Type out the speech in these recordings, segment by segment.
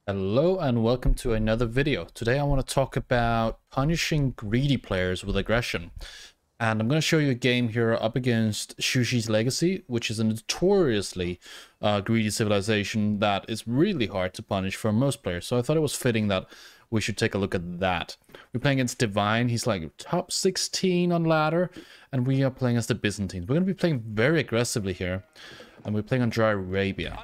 Hello and welcome to another video. Today I want to talk about punishing greedy players with aggression. And I'm going to show you a game here up against Shushi's Legacy, which is a notoriously greedy civilization that is really hard to punish for most players. So I thought it was fitting that we should take a look at that. We're playing against Divine. He's like top 16 on ladder, and we are playing as the Byzantines. We're going to be playing very aggressively here, and we're playing on Dry Arabia.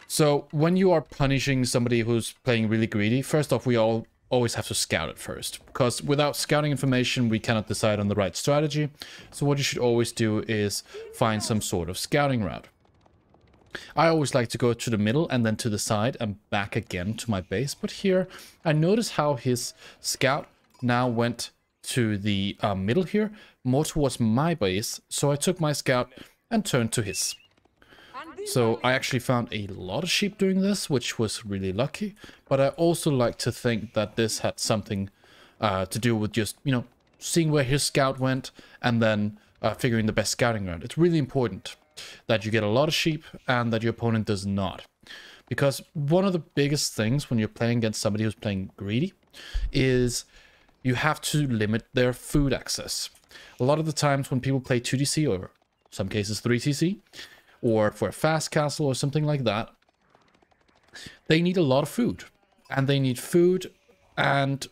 So when you are punishing somebody who's playing really greedy, first off, we always have to scout it first, because without scouting information, we cannot decide on the right strategy. So what you should always do is find some sort of scouting route. I always like to go to the middle and then to the side and back again to my base. But here, I notice how his scout now went to the middle here, more towards my base. So I took my scout and turned to his. So I actually found a lot of sheep doing this, which was really lucky. But I also like to think that this had something to do with just, seeing where his scout went and then figuring the best scouting route. It's really important that you get a lot of sheep and that your opponent does not. Because one of the biggest things when you're playing against somebody who's playing greedy is you have to limit their food access. A lot of the times when people play 2DC or some cases 3TC, or for a fast castle or something like that, they need a lot of food. And they need food, and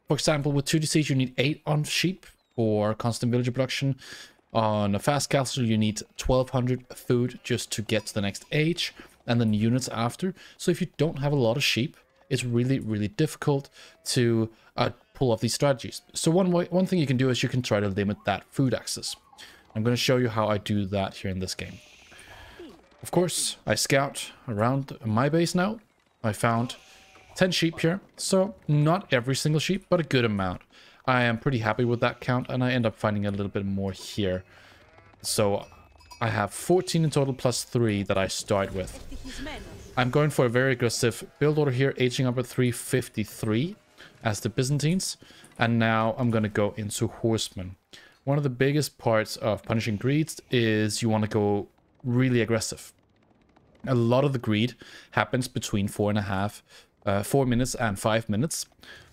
for example, with 2DC you need 8 on sheep for constant villager production. On a fast castle you need 1200 food just to get to the next age, and then units after. So if you don't have a lot of sheep, it's really difficult to pull off these strategies. So one thing you can do is you can try to limit that food access. I'm going to show you how I do that here in this game. Of course, I scout around my base now. I found 10 sheep here, so not every single sheep, but a good amount. I am pretty happy with that count, and I end up finding a little bit more here. So I have 14 in total plus 3 that I start with. I'm going for a very aggressive build order here, aging up at 353 as the Byzantines, and now I'm going to go into horsemen. One of the biggest parts of punishing greed is you want to go really aggressive. A lot of the greed happens between 4 minutes and 5 minutes,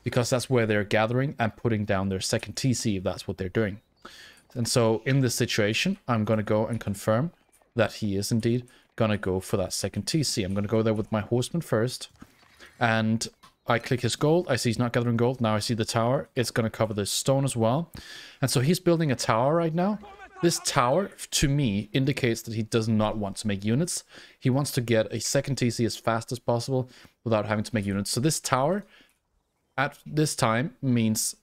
because that's where they're gathering and putting down their second TC if that's what they're doing. And so in this situation, I'm going to go and confirm that he is indeed going to go for that second TC. I'm going to go there with my horseman first, and I click his gold. I see he's not gathering gold. Now I see the tower. It's going to cover the stone as well. And so he's building a tower right now. This tower, to me, indicates that he does not want to make units. He wants to get a second TC as fast as possible without having to make units. So this tower, at this time, means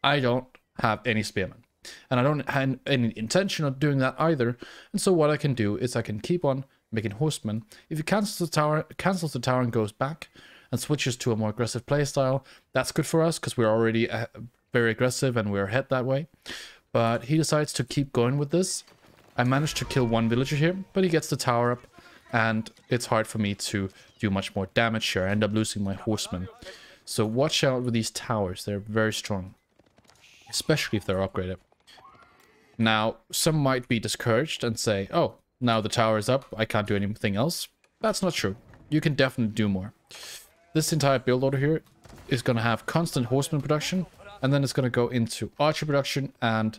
I don't have any spearmen. And I don't have any intention of doing that either. And so what I can do is I can keep on making horsemen. If he cancels the tower and goes back and switches to a more aggressive playstyle, that's good for us because we're already very aggressive and we're ahead that way. But he decides to keep going with this. I managed to kill one villager here, but he gets the tower up, and it's hard for me to do much more damage here. I end up losing my horsemen. So watch out with these towers. They're very strong, especially if they're upgraded. Now, some might be discouraged and say, oh, now the tower is up, I can't do anything else. That's not true. You can definitely do more. This entire build order here is going to have constant horseman production, and then it's going to go into archer production and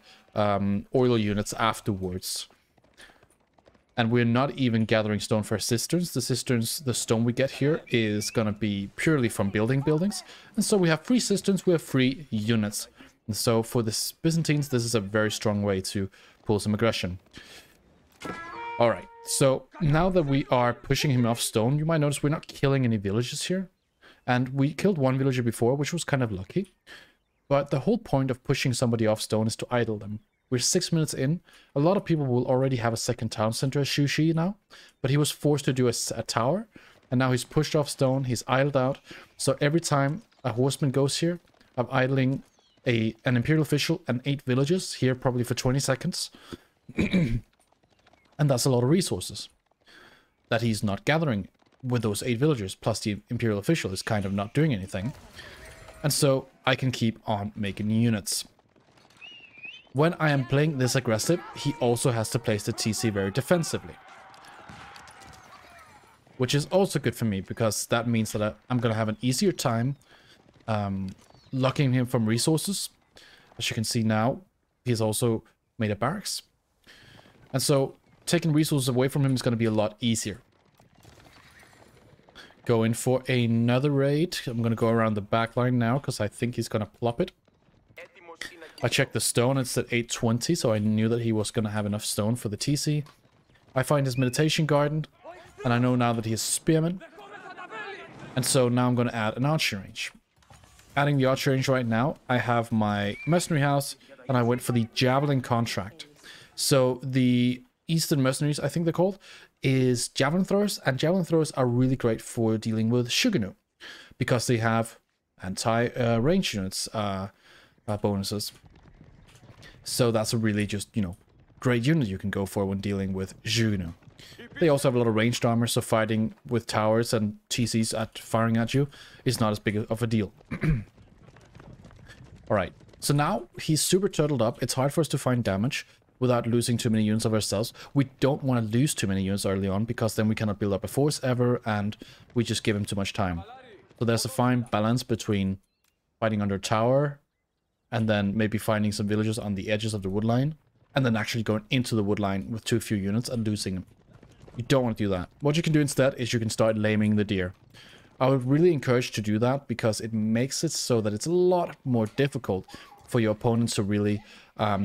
oil units afterwards. And we're not even gathering stone for cisterns. The stone we get here is going to be purely from building buildings. And so we have free cisterns, we have free units. And so for the Byzantines, this is a very strong way to pull some aggression. Alright, so now that we are pushing him off stone, you might notice we're not killing any villages here. And we killed one villager before, which was kind of lucky. But the whole point of pushing somebody off stone is to idle them. We're 6 minutes in. A lot of people will already have a second town center as Shushi now. But he was forced to do a tower. And now he's pushed off stone. He's idled out. So every time a horseman goes here, I'm idling an imperial official and 8 villages here probably for 20 seconds. And that's a lot of resources that he's not gathering with those 8 villagers. Plus the imperial official is kind of not doing anything. And so I can keep on making units. When I am playing this aggressive, he also has to place the TC very defensively. which is also good for me because that means that I'm going to have an easier time locking him from resources. As you can see now, he's also made a barracks. And so taking resources away from him is going to be a lot easier. Go in for another raid. I'm going to go around the back line now because I think he's going to plop it. I checked the stone. It's at 820, so I knew that he was going to have enough stone for the TC. I find his meditation garden, and I know now that he is spearman. And so now I'm going to add an archery range. Adding the archery range right now, I have my mercenary house, and I went for the javelin contract. So the Eastern mercenaries, I think they're called, is javelin throwers, and javelin throwers are really great for dealing with Shuganu because they have anti-range units bonuses. So that's a really just, you know, great unit you can go for when dealing with Shuganu. They also have a lot of ranged armor, so fighting with towers and TCs at firing at you is not as big of a deal. Alright, so now he's super turtled up. It's hard for us to find damage without losing too many units of ourselves. We don't want to lose too many units early on, because then we cannot build up a force ever, and we just give him too much time. So there's a fine balance between fighting under tower, and then maybe finding some villagers on the edges of the wood line, and then actually going into the wood line with too few units and losing them. You don't want to do that. What you can do instead is you can start laming the deer. I would really encourage you to do that, because it makes it so that it's a lot more difficult for your opponents to really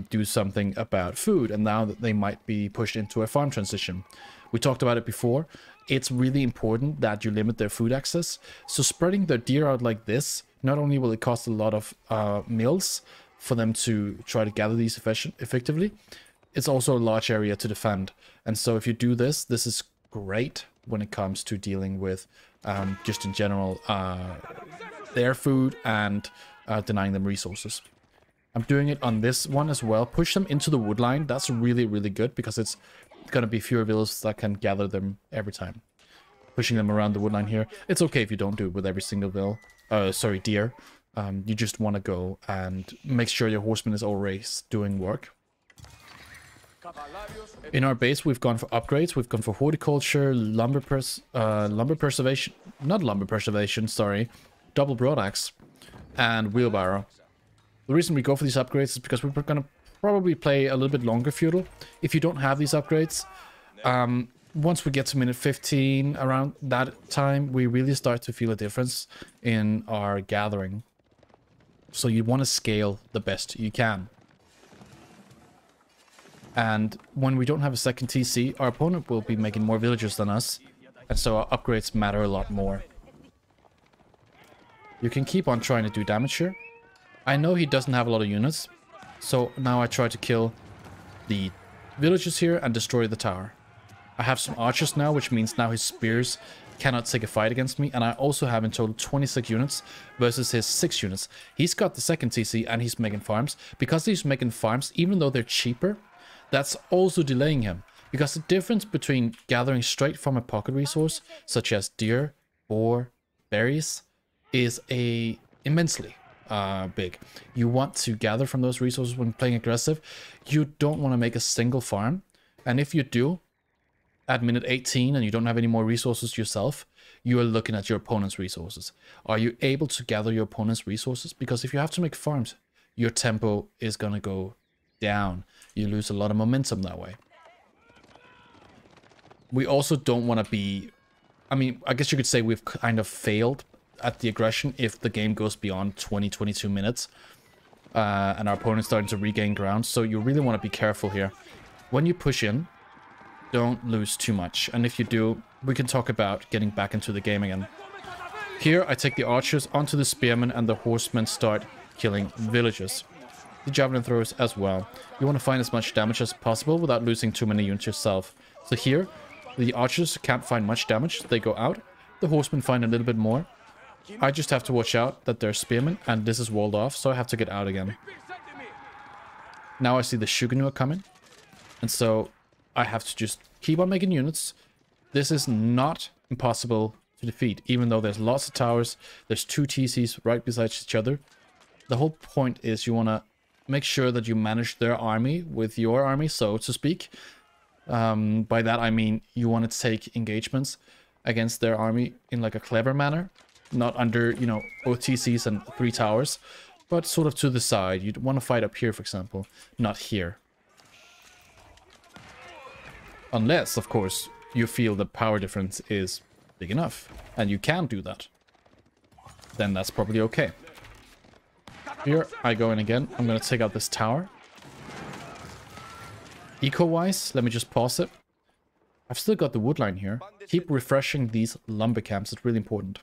do something about food, and now that they might be pushed into a farm transition. We talked about it before. It's really important that you limit their food access. So spreading their deer out like this, not only will it cost a lot of mills for them to try to gather these effectively, it's also a large area to defend. And so if you do this, this is great when it comes to dealing with just in general their food and denying them resources. I'm doing it on this one as well. Push them into the wood line. That's really, really good, because it's going to be fewer villas that can gather them every time. Pushing them around the wood line here. It's okay if you don't do it with every single deer. You just want to go and make sure your horseman is always doing work. In our base, we've gone for upgrades. We've gone for horticulture, lumber preservation, double broadaxe, and wheelbarrow. The reason we go for these upgrades is because we're going to probably play a little bit longer feudal. If you don't have these upgrades, once we get to minute 15, around that time, we really start to feel a difference in our gathering. So you want to scale the best you can. And when we don't have a second TC, our opponent will be making more villagers than us, and so our upgrades matter a lot more. You can keep on trying to do damage here. I know he doesn't have a lot of units, so now I try to kill the villagers here and destroy the tower. I have some archers now, which means now his spears cannot take a fight against me, and I also have in total 26 units versus his 6 units. He's got the second TC and he's making farms. Because he's making farms, even though they're cheaper, that's also delaying him. Because the difference between gathering straight from a pocket resource, such as deer, boar, berries, is immensely big. You want to gather from those resources when playing aggressive. You don't want to make a single farm. And if you do, at minute 18 and you don't have any more resources yourself, you are looking at your opponent's resources. Are you able to gather your opponent's resources? Because if you have to make farms, your tempo is going to go down. You lose a lot of momentum that way. We also don't want to be... I mean, I guess you could say we've kind of failed at the aggression if the game goes beyond 20-22 minutes and our opponent's starting to regain ground. So you really want to be careful here. When you push in, don't lose too much. And if you do, we can talk about getting back into the game again. Here, I take the archers onto the spearmen, and the horsemen start killing villagers. The javelin throwers as well. You want to find as much damage as possible without losing too many units yourself. So here, the archers can't find much damage. They go out. The horsemen find a little bit more. I just have to watch out that they're spearmen, and this is walled off, so I have to get out again. Now I see the Shuganu are coming, and so I have to just keep on making units. This is not impossible to defeat, even though there's lots of towers. There's 2 TCs right beside each other. The whole point is you want to make sure that you manage their army with your army, so to speak. By that I mean you want to take engagements against their army in like a clever manner. Not under, you know, OTCs and 3 towers, but sort of to the side. You'd want to fight up here, for example, not here. Unless, of course, you feel the power difference is big enough, and you can do that. Then that's probably okay. Here I go in again. I'm going to take out this tower. Eco-wise, let me just pause it. I've still got the wood line here. Keep refreshing these lumber camps. It's really important.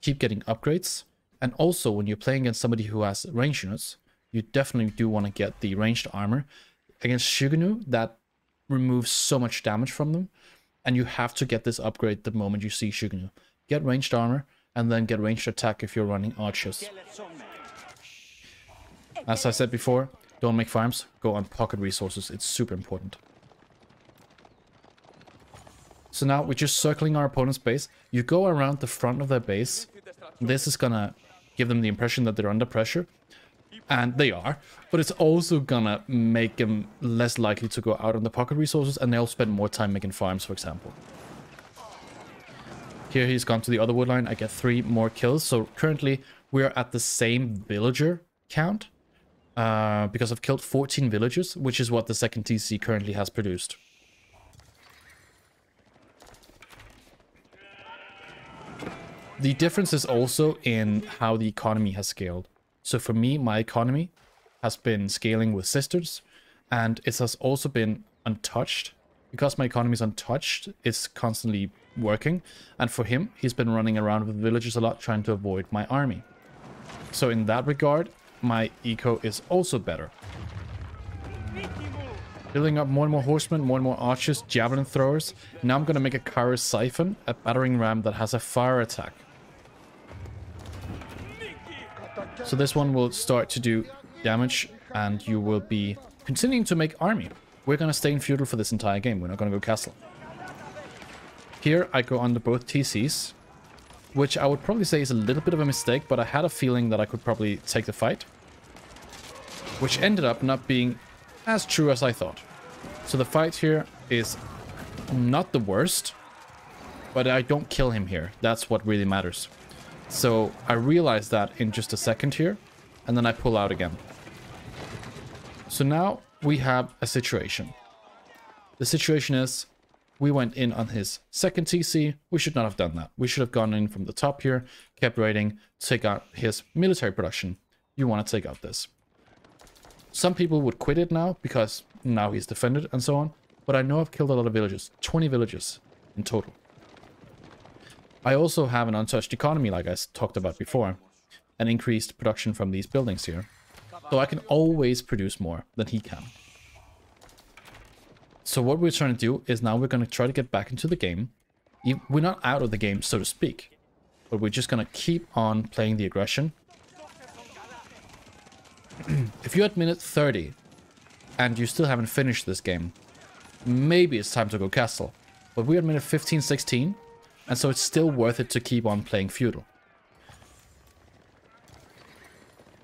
Keep getting upgrades. And also, when you're playing against somebody who has ranged units, you definitely do want to get the ranged armor. Against Shuganu, that removes so much damage from them. And you have to get this upgrade the moment you see Shuganu. Get ranged armor, and then get ranged attack if you're running archers. As I said before, don't make farms, go on pocket resources. It's super important. So now we're just circling our opponent's base. You go around the front of their base. This is gonna give them the impression that they're under pressure. And they are. But it's also gonna make them less likely to go out on the pocket resources, and they'll spend more time making farms, for example. Here he's gone to the other wood line. I get 3 more kills. So currently we're at the same villager count. Because I've killed 14 villagers, which is what the second TC currently has produced. The difference is also in how the economy has scaled. So for me, my economy has been scaling with sisters, and it has also been untouched. Because my economy is untouched, it's constantly working. And for him, he's been running around with villagers a lot, trying to avoid my army. So in that regard, my eco is also better. Building up more and more horsemen, more and more archers, javelin throwers. Now I'm going to make a Kara Siphon, a battering ram that has a fire attack. So this one will start to do damage, and you will be continuing to make army. We're going to stay in Feudal for this entire game. We're not going to go castle. Here I go under both TCs, which I would probably say is a little bit of a mistake, but I had a feeling that I could probably take the fight, which ended up not being as true as I thought. So the fight here is not the worst, but I don't kill him here. That's what really matters. So I realized that in just a second here, and then I pull out again. So now we have a situation. The situation is, we went in on his second TC. We should not have done that. We should have gone in from the top here, kept raiding, take out his military production. You want to take out this. Some people would quit it now because now he's defended and so on. But I know I've killed a lot of villages. 20 villages in total. I also have an untouched economy, like I talked about before. And increased production from these buildings here. So I can always produce more than he can. So what we're trying to do is now we're going to try to get back into the game. We're not out of the game, so to speak. But we're just going to keep on playing the aggression. If you're at minute 30 and you still haven't finished this game, maybe it's time to go castle. But we're at minute 15, 16, and so it's still worth it to keep on playing Feudal.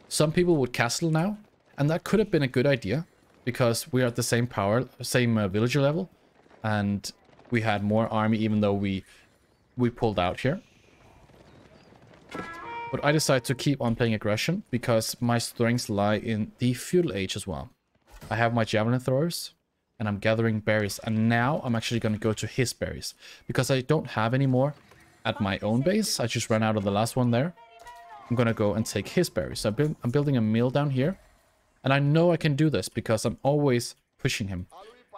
Some people would castle now, and that could have been a good idea, because we're at the same villager level, and we had more army even though we pulled out here. But I decided to keep on playing aggression because my strengths lie in the Feudal Age as well. I have my javelin throwers, and I'm gathering berries, and now I'm actually going to go to his berries because I don't have any more at my own base. I just ran out of the last one there. I'm going to go and take his berries. So I'm building a mill down here, and I know I can do this because I'm always pushing him.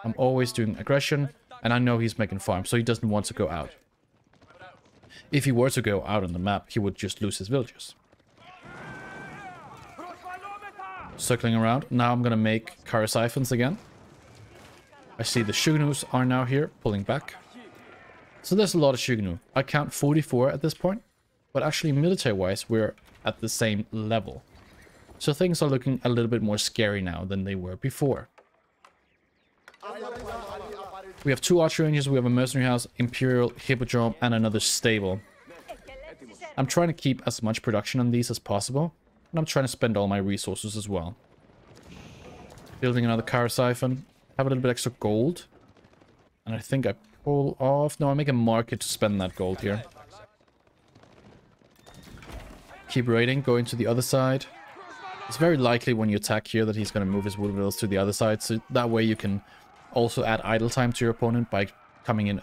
I'm always doing aggression, and I know he's making farms, so he doesn't want to go out. If he were to go out on the map, he would just lose his villages. Circling around. Now I'm going to make Kara Siphons again. I see the Shugnus are now here, pulling back. So there's a lot of Shugnu. I count 44 at this point. But actually, military-wise, we're at the same level. So things are looking a little bit more scary now than they were before. We have 2 archer ranges, we have a mercenary house, imperial, hippodrome, and another stable. I'm trying to keep as much production on these as possible, and I'm trying to spend all my resources as well. Building another Kara Siphon, have a little bit extra gold, and I think I pull off. No, I'll make a market to spend that gold here. Keep raiding, going to the other side. It's very likely when you attack here that he's going to move his wood vills to the other side. So that way you can also add idle time to your opponent by coming in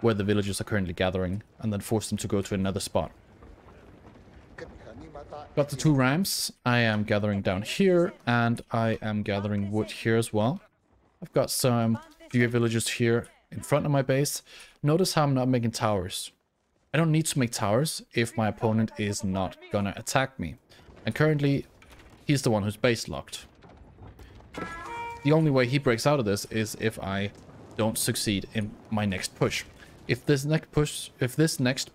where the villagers are currently gathering. And then force them to go to another spot. Got the 2 rams. I am gathering down here. And I am gathering wood here as well. I've got some few villagers here in front of my base. Notice how I'm not making towers. I don't need to make towers if my opponent is not gonna attack me. And currently, he's the one who's base locked. The only way he breaks out of this is if I don't succeed in my next push. If this next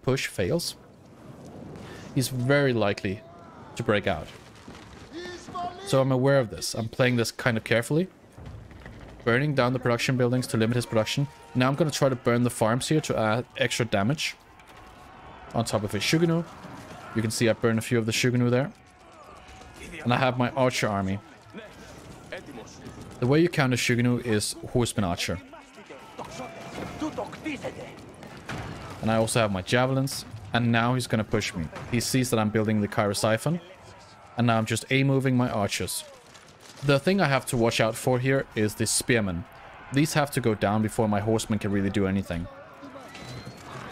push fails, he's very likely to break out. So I'm aware of this. I'm playing this kind of carefully. Burning down the production buildings to limit his production. Now I'm going to try to burn the farms here to add extra damage. On top of his Shuganu. You can see I burned a few of the Shuganu there. And I have my archer army. The way you counter Shuganu is horseman archer. And I also have my javelins. And now he's going to push me. He sees that I'm building the Kyra Siphon. And now I'm just A-moving my archers. The thing I have to watch out for here is the spearmen. These have to go down before my horsemen can really do anything.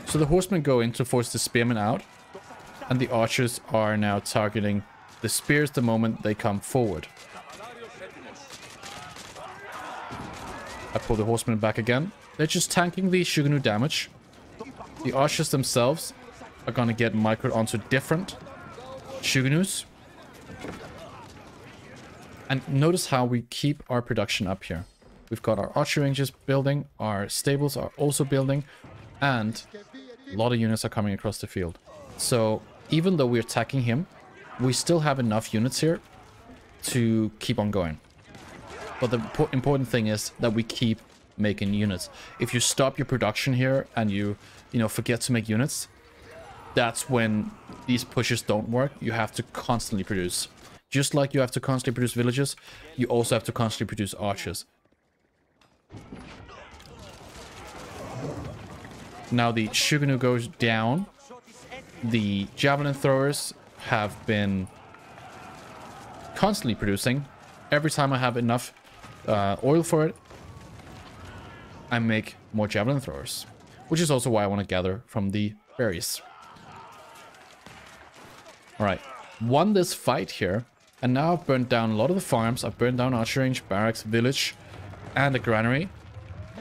So the horsemen go in to force the spearmen out. And the archers are now targeting the spears the moment they come forward. I pull the horsemen back again. They're just tanking the Shuganu damage. The archers themselves are going to get microed onto different Shuganus. And notice how we keep our production up here. We've got our archer ranges building, our stables are also building, and a lot of units are coming across the field. So even though we're attacking him, we still have enough units here to keep on going. But the important thing is that we keep making units. If you stop your production here and you forget to make units, that's when these pushes don't work. You have to constantly produce. Just like you have to constantly produce villagers, you also have to constantly produce archers. Now the Shuganu goes down. The javelin throwers have been constantly producing. Every time I have enough oil for it, I make more javelin throwers. Which is also why I want to gather from the berries. Alright, won this fight here. And now I've burned down a lot of the farms. I've burned down archer range, barracks, village, and a granary.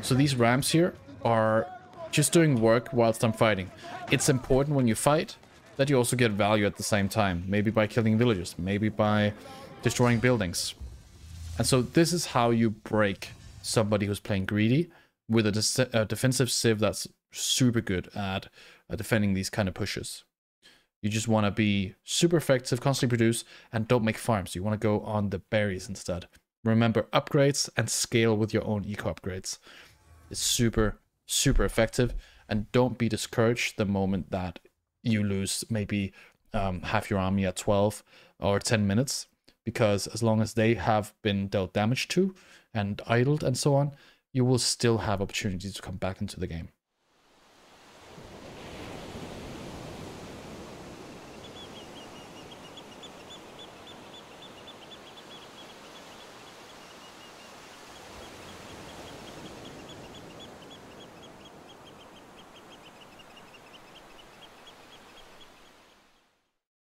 So these rams here are just doing work whilst I'm fighting. It's important when you fight that you also get value at the same time. Maybe by killing villagers, maybe by destroying buildings. And so this is how you break somebody who's playing greedy with a defensive civ that's super good at defending these kind of pushes. You just want to be super effective, constantly produce, and don't make farms. You want to go on the berries instead. Remember, upgrades and scale with your own eco upgrades. It's super, super effective. And don't be discouraged the moment that you lose maybe half your army at 12 or 10 minutes. Because as long as they have been dealt damage to and idled and so on, you will still have opportunities to come back into the game.